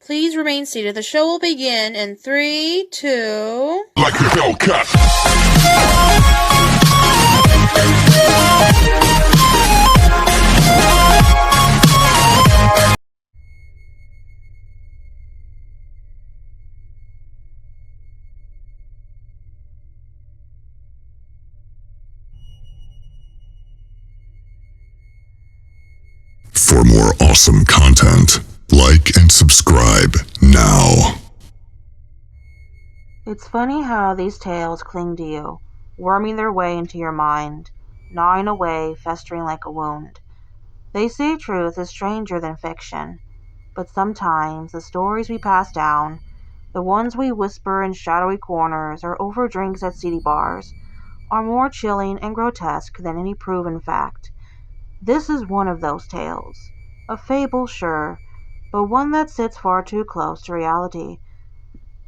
Please remain seated. The show will begin in 3, 2... Like a Hellcat. For more awesome content, like and subscribe now. It's funny how these tales cling to you, worming their way into your mind, gnawing away, festering like a wound. They say truth is stranger than fiction, but sometimes the stories we pass down, the ones we whisper in shadowy corners or over drinks at seedy bars, are more chilling and grotesque than any proven fact. This is one of those tales. A fable, sure, but one that sits far too close to reality.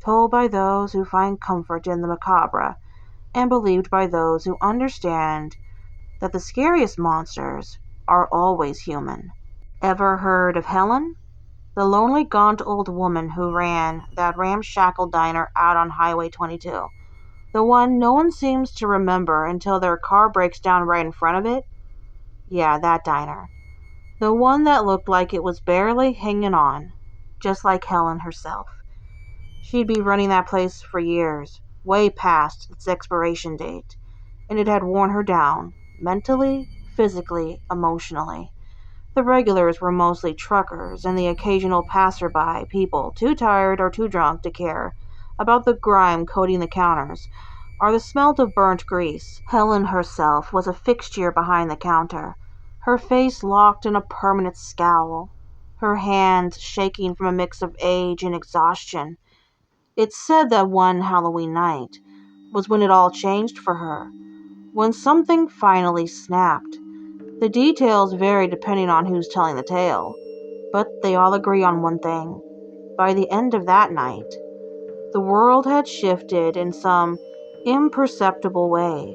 Told by those who find comfort in the macabre, and believed by those who understand that the scariest monsters are always human. Ever heard of Helen? The lonely, gaunt old woman who ran that ramshackle diner out on Highway 22. The one no one seems to remember until their car breaks down right in front of it? Yeah, that diner. The one that looked like it was barely hanging on, just like Helen herself. She'd been running that place for years, way past its expiration date, and it had worn her down, mentally, physically, emotionally. The regulars were mostly truckers and the occasional passerby, people too tired or too drunk to care about the grime coating the counters or the smell of burnt grease. Helen herself was a fixture behind the counter, her face locked in a permanent scowl, her hands shaking from a mix of age and exhaustion. It's said that one Halloween night was when it all changed for her, when something finally snapped. The details vary depending on who's telling the tale, but they all agree on one thing. By the end of that night, the world had shifted in some imperceptible way,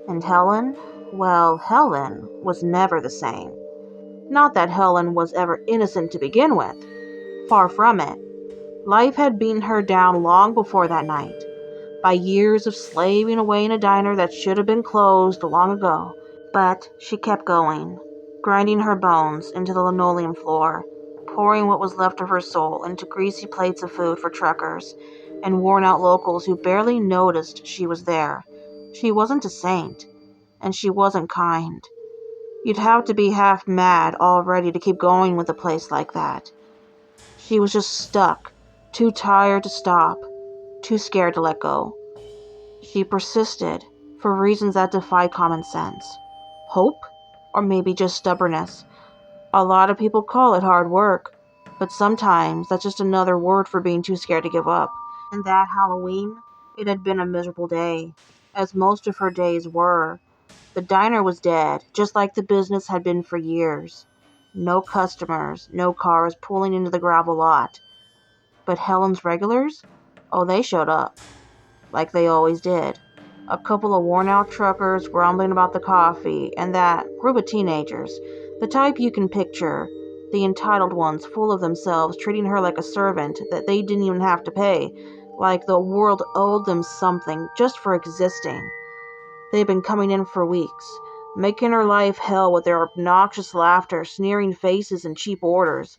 and Helen, well, Helen was never the same. Not that Helen was ever innocent to begin with. Far from it. Life had beaten her down long before that night, by years of slaving away in a diner that should have been closed long ago. But she kept going, grinding her bones into the linoleum floor, pouring what was left of her soul into greasy plates of food for truckers and worn-out locals who barely noticed she was there. She wasn't a saint, and she wasn't kind. You'd have to be half mad already to keep going with a place like that. She was just stuck, too tired to stop, too scared to let go. She persisted, for reasons that defy common sense. Hope? Or maybe just stubbornness. A lot of people call it hard work, but sometimes that's just another word for being too scared to give up. And that Halloween, it had been a miserable day, as most of her days were. The diner was dead, just like the business had been for years. No customers, no cars pulling into the gravel lot. But Helen's regulars? Oh, they showed up, like they always did. A couple of worn-out truckers grumbling about the coffee, and that group of teenagers, the type you can picture, the entitled ones full of themselves, treating her like a servant that they didn't even have to pay, like the world owed them something just for existing. They'd been coming in for weeks, making her life hell with their obnoxious laughter, sneering faces, and cheap orders.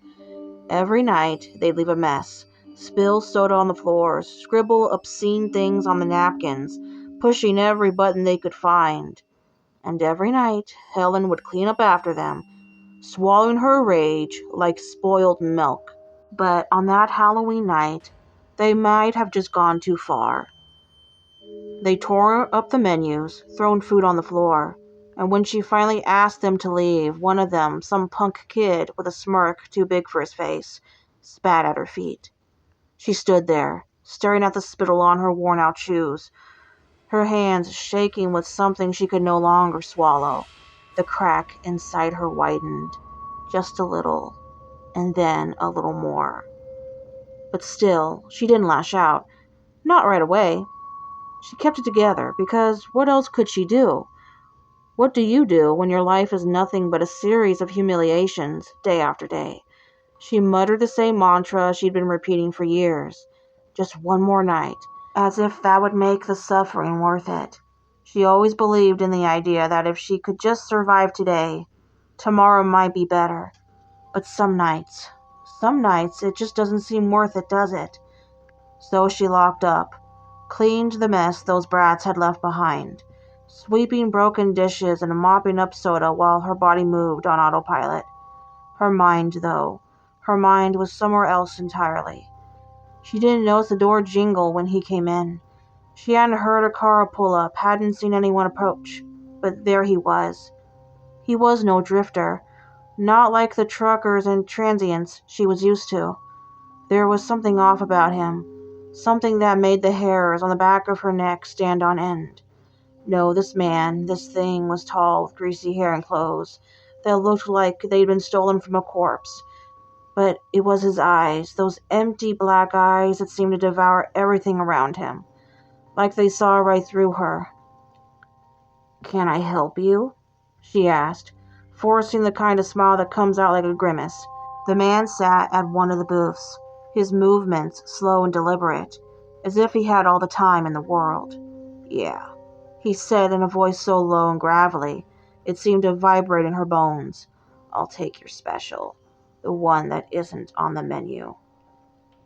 Every night, they'd leave a mess, spill soda on the floors, scribble obscene things on the napkins, pushing every button they could find. And every night, Helen would clean up after them, swallowing her rage like spoiled milk. But on that Halloween night, they might have just gone too far. They tore up the menus, thrown food on the floor, and when she finally asked them to leave, one of them, some punk kid with a smirk too big for his face, spat at her feet. She stood there, staring at the spittle on her worn-out shoes, her hands shaking with something she could no longer swallow. The crack inside her widened, just a little, and then a little more. But still, she didn't lash out. Not right away. She kept it together, because what else could she do? What do you do when your life is nothing but a series of humiliations, day after day? She muttered the same mantra she'd been repeating for years. Just one more night, as if that would make the suffering worth it. She always believed in the idea that if she could just survive today, tomorrow might be better. But some nights it just doesn't seem worth it, does it? So she locked up, cleaned the mess those brats had left behind, sweeping broken dishes and mopping up soda while her body moved on autopilot. Her mind was somewhere else entirely. She didn't notice the door jingle when he came in. She hadn't heard a car pull up, hadn't seen anyone approach. But there he was. He was no drifter, not like the truckers and transients she was used to. There was something off about him, something that made the hairs on the back of her neck stand on end. No, this thing was tall with greasy hair and clothes that looked like they'd been stolen from a corpse. But it was his eyes, those empty black eyes that seemed to devour everything around him, like they saw right through her. "Can I help you?" she asked, forcing the kind of smile that comes out like a grimace. The man sat at one of the booths, his movements slow and deliberate, as if he had all the time in the world. "Yeah," he said in a voice so low and gravelly, it seemed to vibrate in her bones. "I'll take your special, the one that isn't on the menu."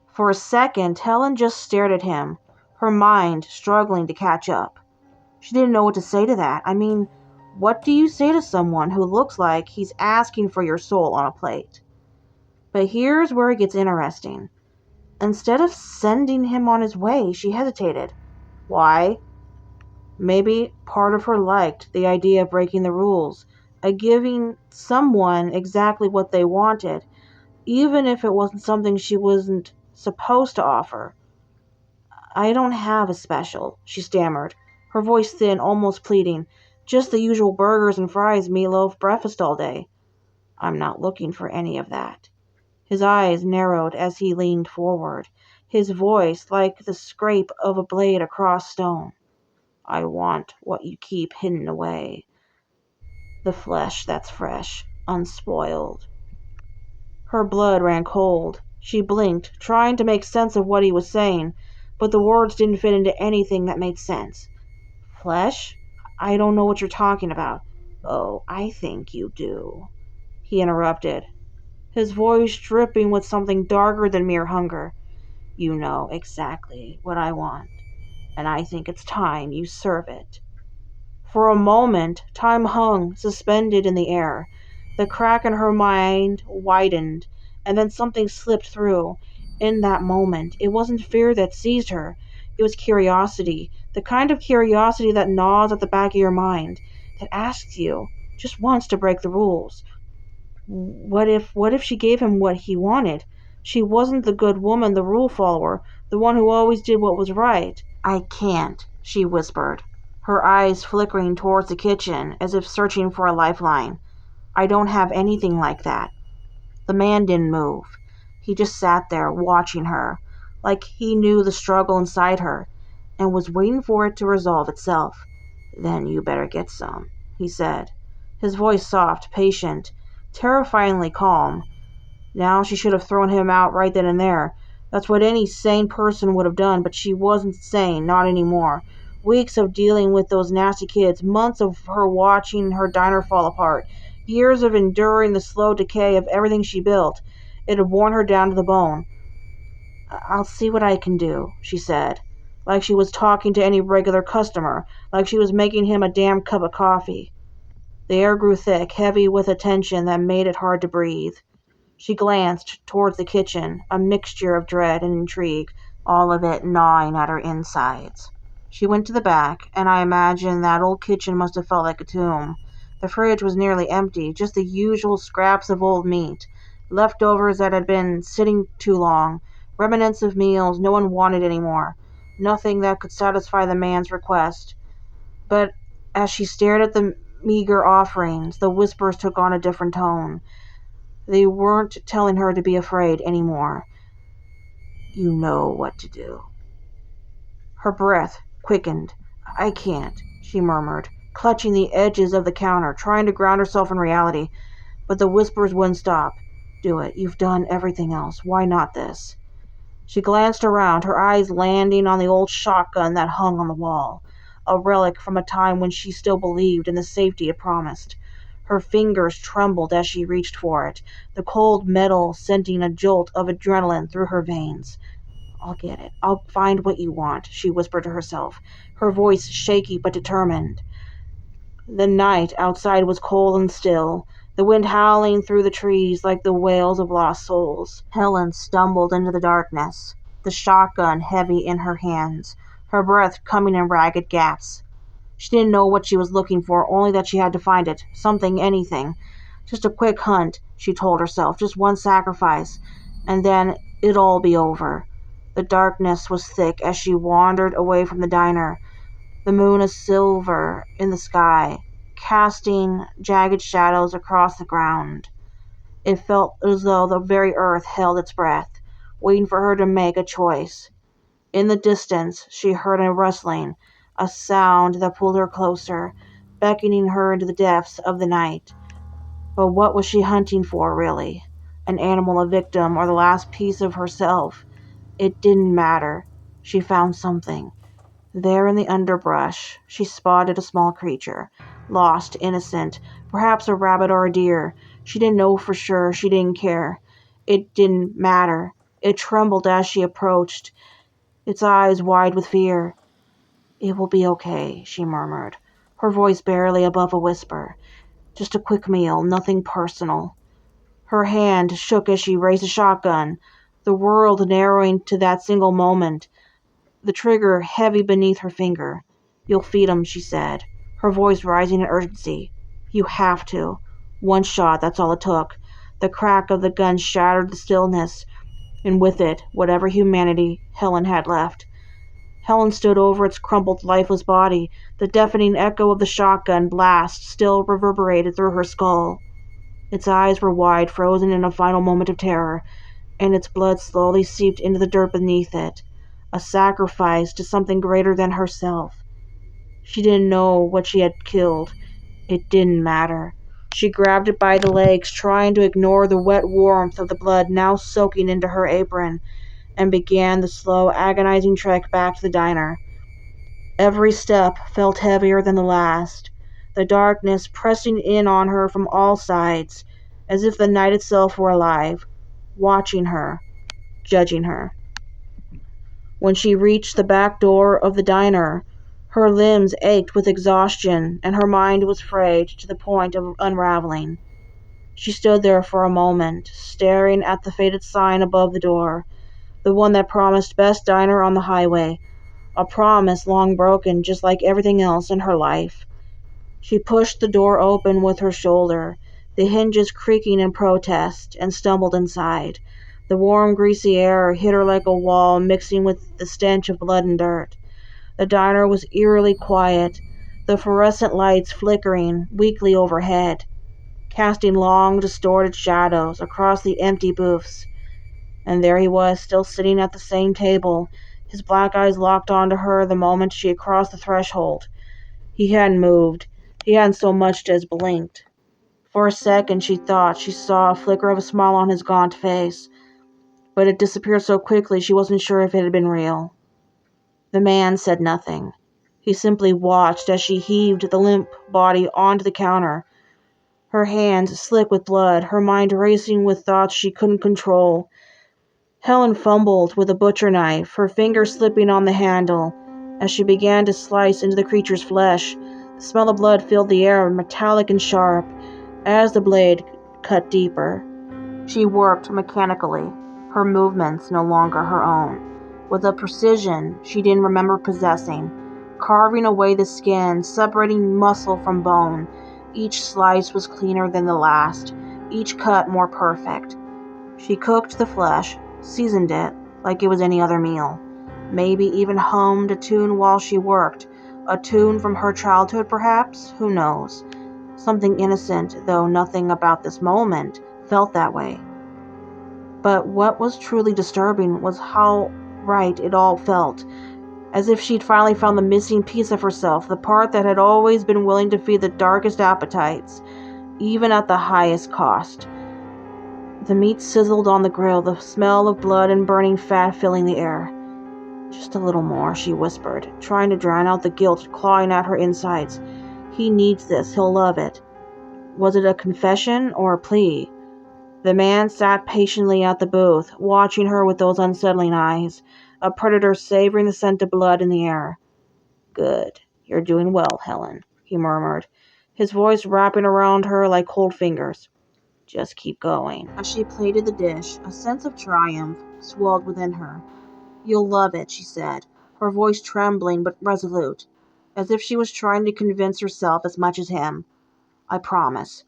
For a second, Helen just stared at him, her mind struggling to catch up. She didn't know what to say to that. I mean, what do you say to someone who looks like he's asking for your soul on a plate? But here's where it gets interesting. Instead of sending him on his way, she hesitated. Why? Maybe part of her liked the idea of breaking the rules, of giving someone exactly what they wanted, even if it wasn't something she wasn't supposed to offer. "I don't have a special," she stammered, her voice thin, almost pleading. "Just the usual burgers and fries, meatloaf, breakfast all day." "I'm not looking for any of that." His eyes narrowed as he leaned forward, his voice like the scrape of a blade across stone. "I want what you keep hidden away. The flesh that's fresh, unspoiled." Her blood ran cold. She blinked, trying to make sense of what he was saying, but the words didn't fit into anything that made sense. "Flesh? I don't know what you're talking about." "Oh, I think you do," he interrupted, his voice dripping with something darker than mere hunger. "You know exactly what I want, and I think it's time you serve it." For a moment, time hung, suspended in the air. The crack in her mind widened, and then something slipped through. In that moment, it wasn't fear that seized her. It was curiosity, the kind of curiosity that gnaws at the back of your mind, that asks you, just once, to break the rules. What if she gave him what he wanted? She wasn't the good woman, the rule follower, the one who always did what was right. "I can't," she whispered, her eyes flickering towards the kitchen as if searching for a lifeline. "I don't have anything like that." The man didn't move. He just sat there watching her, like he knew the struggle inside her, and was waiting for it to resolve itself. "Then you better get some," he said, his voice soft, patient, terrifyingly calm. Now she should have thrown him out right then and there. That's what any sane person would have done, but she wasn't sane, not anymore. Weeks of dealing with those nasty kids, months of her watching her diner fall apart, years of enduring the slow decay of everything she built. It had worn her down to the bone. "I'll see what I can do," she said, like she was talking to any regular customer, like she was making him a damn cup of coffee. The air grew thick, heavy with a tension that made it hard to breathe. She glanced towards the kitchen, a mixture of dread and intrigue, all of it gnawing at her insides. She went to the back, and I imagine that old kitchen must have felt like a tomb. The fridge was nearly empty, just the usual scraps of old meat, leftovers that had been sitting too long, remnants of meals no one wanted anymore, nothing that could satisfy the man's request. But as she stared at the meager offerings, the whispers took on a different tone. They weren't telling her to be afraid anymore. "You know what to do." Her breath quickened. "I can't," she murmured, clutching the edges of the counter, trying to ground herself in reality. But the whispers wouldn't stop. Do it. You've done everything else. Why not this? She glanced around, her eyes landing on the old shotgun that hung on the wall, a relic from a time when she still believed in the safety it promised. Her fingers trembled as she reached for it, the cold metal sending a jolt of adrenaline through her veins. I'll get it. I'll find what you want, she whispered to herself, her voice shaky but determined. The night outside was cold and still, the wind howling through the trees like the wails of lost souls. Helen stumbled into the darkness, the shotgun heavy in her hands, her breath coming in ragged gasps. She didn't know what she was looking for, only that she had to find it. Something, anything. Just a quick hunt, she told herself, just one sacrifice, and then it'd all be over. The darkness was thick as she wandered away from the diner, the moon a silver in the sky, casting jagged shadows across the ground. It felt as though the very earth held its breath, waiting for her to make a choice. In the distance, she heard a rustling, a sound that pulled her closer, beckoning her into the depths of the night. But what was she hunting for, really? An animal, a victim, or the last piece of herself? It didn't matter. She found something. There in the underbrush, she spotted a small creature. Lost, innocent, perhaps a rabbit or a deer. She didn't know for sure, she didn't care. It didn't matter. It trembled as she approached, its eyes wide with fear. It will be okay, she murmured, her voice barely above a whisper. Just a quick meal, nothing personal. Her hand shook as she raised the shotgun, the world narrowing to that single moment, the trigger heavy beneath her finger. You'll feed 'em, she said, her voice rising in urgency. You have to. One shot, that's all it took. The crack of the gun shattered the stillness, and with it, whatever humanity Helen had left. Helen stood over its crumpled, lifeless body. The deafening echo of the shotgun blast still reverberated through her skull. Its eyes were wide, frozen in a final moment of terror, and its blood slowly seeped into the dirt beneath it, a sacrifice to something greater than herself. She didn't know what she had killed. It didn't matter. She grabbed it by the legs, trying to ignore the wet warmth of the blood now soaking into her apron, and began the slow, agonizing trek back to the diner. Every step felt heavier than the last, the darkness pressing in on her from all sides, as if the night itself were alive, watching her, judging her. When she reached the back door of the diner, her limbs ached with exhaustion and her mind was frayed to the point of unraveling. She stood there for a moment, staring at the faded sign above the door, the one that promised best diner on the highway, a promise long broken just like everything else in her life. She pushed the door open with her shoulder, the hinges creaking in protest, and stumbled inside. The warm, greasy air hit her like a wall, mixing with the stench of blood and dirt. The diner was eerily quiet, the fluorescent lights flickering weakly overhead, casting long, distorted shadows across the empty booths. And there he was, still sitting at the same table, his black eyes locked onto her the moment she had crossed the threshold. He hadn't moved. He hadn't so much as blinked. For a second she thought she saw a flicker of a smile on his gaunt face, but it disappeared so quickly she wasn't sure if it had been real. The man said nothing. He simply watched as she heaved the limp body onto the counter, her hands slick with blood, her mind racing with thoughts she couldn't control. Helen fumbled with a butcher knife, her fingers slipping on the handle. As she began to slice into the creature's flesh, the smell of blood filled the air, metallic and sharp, as the blade cut deeper. She worked mechanically, her movements no longer her own, with a precision she didn't remember possessing, carving away the skin, separating muscle from bone. Each slice was cleaner than the last, each cut more perfect. She cooked the flesh, seasoned it like it was any other meal, maybe even hummed a tune while she worked, a tune from her childhood perhaps, who knows. Something innocent, though nothing about this moment felt that way. But what was truly disturbing was how right it all felt, as if she'd finally found the missing piece of herself, the part that had always been willing to feed the darkest appetites, even at the highest cost. The meat sizzled on the grill, the smell of blood and burning fat filling the air. "Just a little more," she whispered, trying to drown out the guilt clawing at her insides. "He needs this. He'll love it." Was it a confession or a plea? The man sat patiently at the booth, watching her with those unsettling eyes, a predator savoring the scent of blood in the air. "Good. You're doing well, Helen," he murmured, his voice wrapping around her like cold fingers. "Just keep going." As she plated the dish, a sense of triumph swelled within her. "You'll love it," she said, her voice trembling but resolute, as if she was trying to convince herself as much as him. "I promise."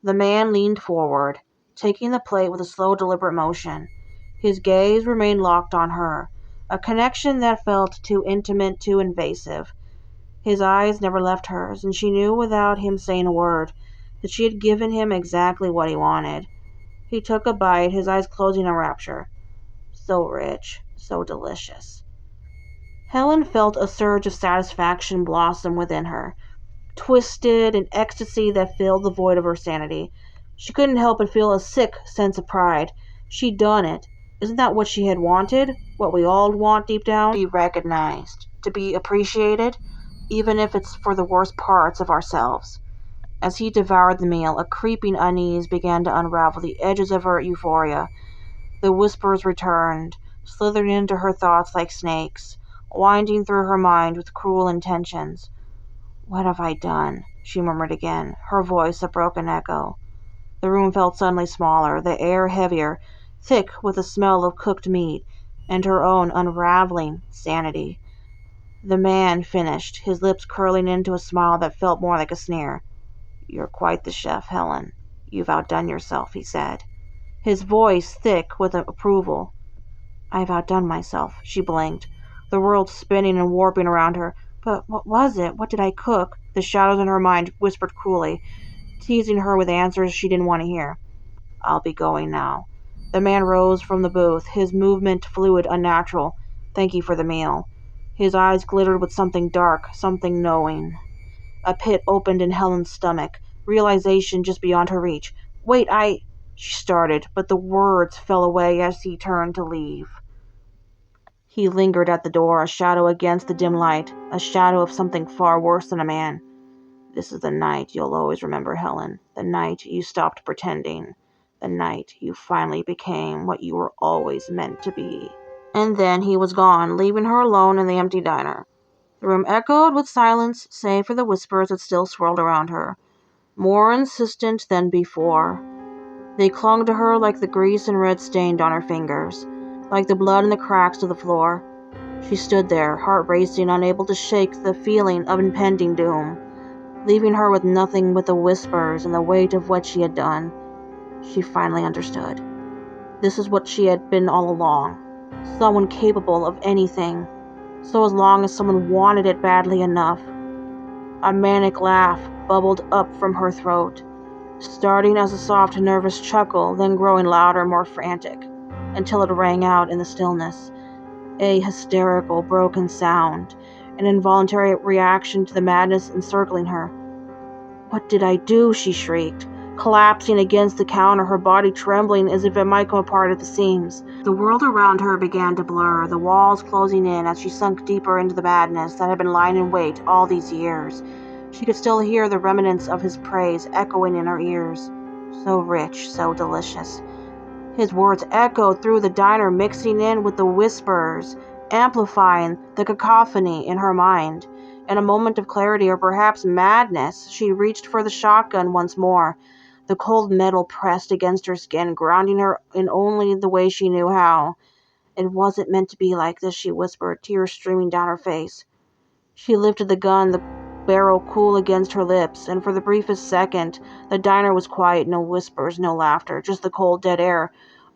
The man leaned forward, taking the plate with a slow, deliberate motion. His gaze remained locked on her, a connection that felt too intimate, too invasive. His eyes never left hers, and she knew without him saying a word that she had given him exactly what he wanted. He took a bite, his eyes closing in rapture. So rich, so delicious. Helen felt a surge of satisfaction blossom within her, twisted in ecstasy that filled the void of her sanity. She couldn't help but feel a sick sense of pride. She'd done it. Isn't that what she had wanted? What we all want deep down? To be recognized, to be appreciated, even if it's for the worst parts of ourselves. As he devoured the meal, a creeping unease began to unravel the edges of her euphoria. The whispers returned, slithering into her thoughts like snakes, winding through her mind with cruel intentions. "What have I done?" she murmured again, her voice a broken echo. The room felt suddenly smaller, the air heavier, thick with the smell of cooked meat, and her own unraveling sanity. The man finished, his lips curling into a smile that felt more like a sneer. "You're quite the chef, Helen. You've outdone yourself," he said, his voice thick with approval. "I've outdone myself," she blinked, the world spinning and warping around her. "But what was it? What did I cook?" The shadows in her mind whispered cruelly, teasing her with answers she didn't want to hear. "I'll be going now." The man rose from the booth, his movement fluid, unnatural. "Thank you for the meal." His eyes glittered with something dark, something knowing. A pit opened in Helen's stomach, realization just beyond her reach. "Wait, She started, but the words fell away as he turned to leave. He lingered at the door, a shadow against the dim light, a shadow of something far worse than a man. "This is the night you'll always remember, Helen. The night you stopped pretending. The night you finally became what you were always meant to be." And then he was gone, leaving her alone in the empty diner. The room echoed with silence, save for the whispers that still swirled around her, more insistent than before. They clung to her like the grease and red stained on her fingers, like the blood in the cracks of the floor. She stood there, heart racing, unable to shake the feeling of impending doom, leaving her with nothing but the whispers and the weight of what she had done. She finally understood. This is what she had been all along. Someone capable of anything, so as long as someone wanted it badly enough. A manic laugh bubbled up from her throat, starting as a soft, nervous chuckle, then growing louder, more frantic, until it rang out in the stillness. A hysterical, broken sound, an involuntary reaction to the madness encircling her. "What did I do?" she shrieked, collapsing against the counter, her body trembling as if it might come apart at the seams. The world around her began to blur, the walls closing in as she sunk deeper into the madness that had been lying in wait all these years. She could still hear the remnants of his praise echoing in her ears. So rich, so delicious. His words echoed through the diner, mixing in with the whispers, amplifying the cacophony in her mind. In a moment of clarity, or perhaps madness, she reached for the shotgun once more. The cold metal pressed against her skin, grounding her in only the way she knew how. "It wasn't meant to be like this," she whispered, tears streaming down her face. She lifted the gun, the barrel cool against her lips, and for the briefest second, the diner was quiet, no whispers, no laughter, just the cold, dead air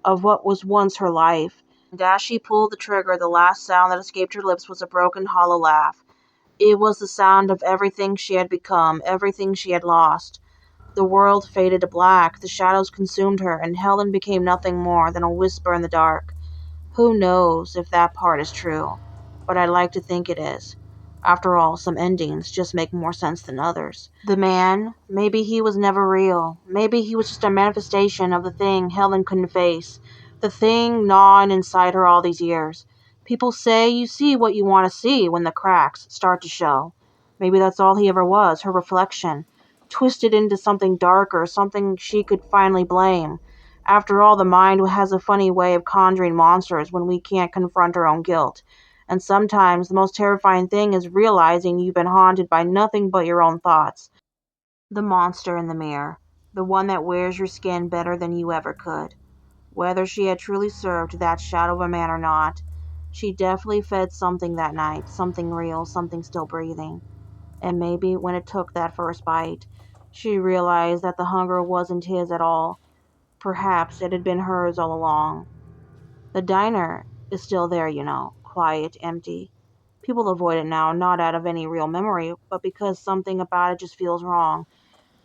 of what was once her life. And as she pulled the trigger, the last sound that escaped her lips was a broken, hollow laugh. It was the sound of everything she had become, everything she had lost. The world faded to black, the shadows consumed her, and Helen became nothing more than a whisper in the dark. Who knows if that part is true? But I'd like to think it is. After all, some endings just make more sense than others. The man, maybe he was never real. Maybe he was just a manifestation of the thing Helen couldn't face. The thing gnawing inside her all these years. People say you see what you want to see when the cracks start to show. Maybe that's all he ever was, her reflection. Twisted into something darker, something she could finally blame. After all, the mind has a funny way of conjuring monsters when we can't confront our own guilt. And sometimes the most terrifying thing is realizing you've been haunted by nothing but your own thoughts. The monster in the mirror. The one that wears your skin better than you ever could. Whether she had truly served that shadow of a man or not, she definitely fed something that night. Something real, something still breathing. And maybe when it took that first bite, she realized that the hunger wasn't his at all. Perhaps it had been hers all along. The diner is still there, quiet, empty. People avoid it now, not out of any real memory, but because something about it just feels wrong.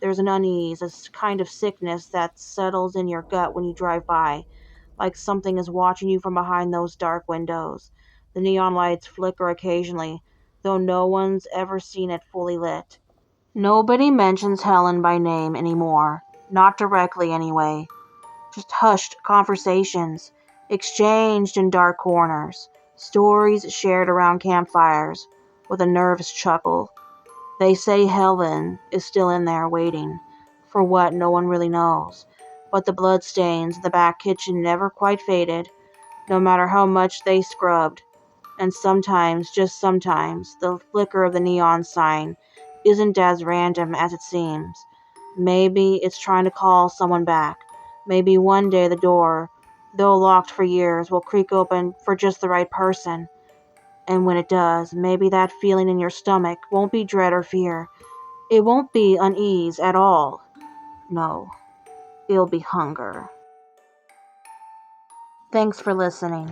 There's an unease, a kind of sickness that settles in your gut when you drive by, like something is watching you from behind those dark windows. The neon lights flicker occasionally, though no one's ever seen it fully lit. Nobody mentions Helen by name anymore. Not directly, anyway. Just hushed conversations, exchanged in dark corners, stories shared around campfires, with a nervous chuckle. They say Helen is still in there waiting, for what no one really knows. But the bloodstains in the back kitchen never quite faded, no matter how much they scrubbed. And sometimes, just sometimes, the flicker of the neon sign isn't as random as it seems. Maybe it's trying to call someone back. Maybe one day the door, though locked for years, will creak open for just the right person. And when it does, maybe that feeling in your stomach won't be dread or fear. It won't be unease at all. No, it'll be hunger. Thanks for listening.